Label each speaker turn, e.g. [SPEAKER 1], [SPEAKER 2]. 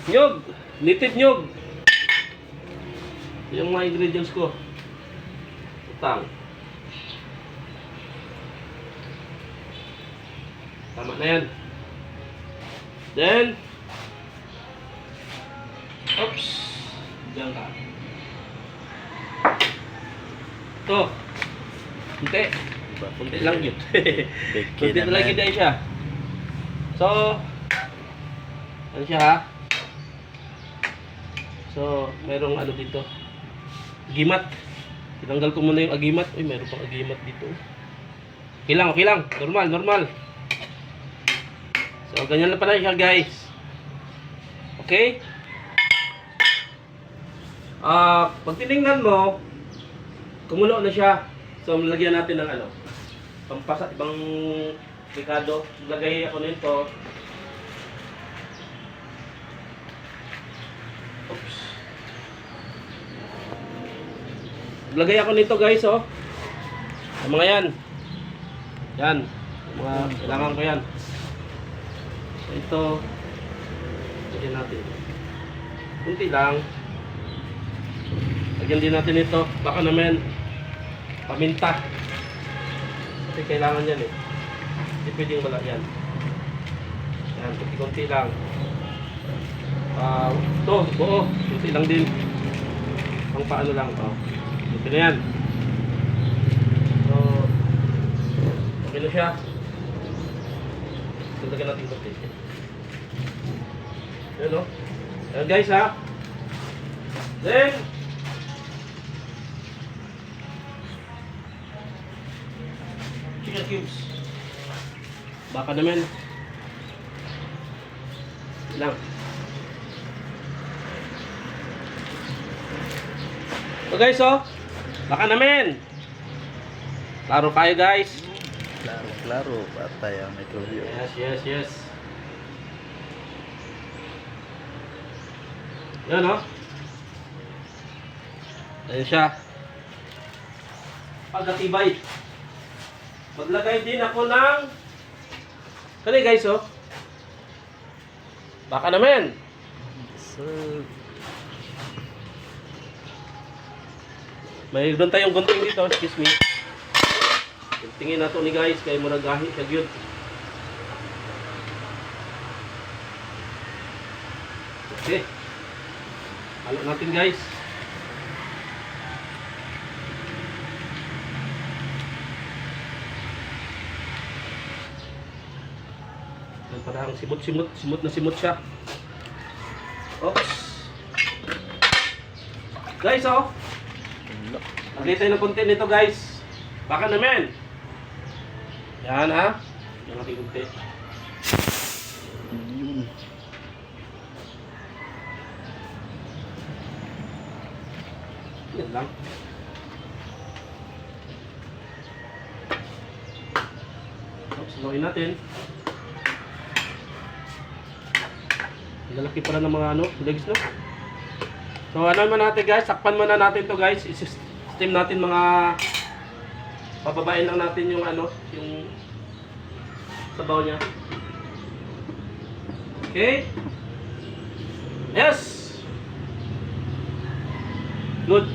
[SPEAKER 1] Nyog. Native nyog. Yung mga ingredients ko. Utang. Tama na yan. Then, oops. Diyan ka. Ito. Kunti. Kunti lang yun. Kunti na lang yun siya. So, ano siya ha? So, merong ano dito. Agimat. Tinanggal ko muna yung agimat. Uy, meron pang agimat dito. Okay lang, okay lang. Normal, normal. So, ganyan lang pala siya, guys. Okay? Pag tinignan mo, kumulo na siya. So, lagyan natin ng ano, pampasa, ibang pikado. Lagay ako nito. Oops. Lagay ako nito, guys, oh. Ang mga yan. Yan. Mga kailangan ko yan. So, ito. Lagyan natin. Kunti lang. Lagyan din natin ito. Baka naman paminta. Kasi kailangan yan eh. Hindi pwedeng wala yan. Yan, kunti-kunti lang. Ito, buo. Kunti lang din. Pang paano lang. Kunti na yan. So, okay na siya. Lagyan natin kunti. Yan o. Yan guys ha. Then, chicken cubes. Baka naman. Lang. So guys, oh. Baka naman. Klaro kayo guys.
[SPEAKER 2] Klaro, klaro. Patay ang mikrobyo.
[SPEAKER 1] Yes, yes, yes. Yan, oh. Ayan siya. Pagkatibay. Maglagay din ako ng kani guys, oh. Baka naman.
[SPEAKER 2] So,
[SPEAKER 1] May doon tayong gunting dito, excuse me. Tingin nato ni guys, kay murag gahi siya gyud. Okay. Halo natin guys. Yan parang simot na simot siya. Oops. Guys, oh. Lagay tayo ng konti nito guys. Baka naman. Yan ha. Yung ating konti.
[SPEAKER 2] yun.
[SPEAKER 1] Yan lang. Oops, lawin natin. Lalaki pala ng mga ano, legs no. So ano man natin guys, sakpan muna natin to guys. I-steam natin mga pababain lang natin yung ano, yung sabaw niya. Okay? Yes. Good.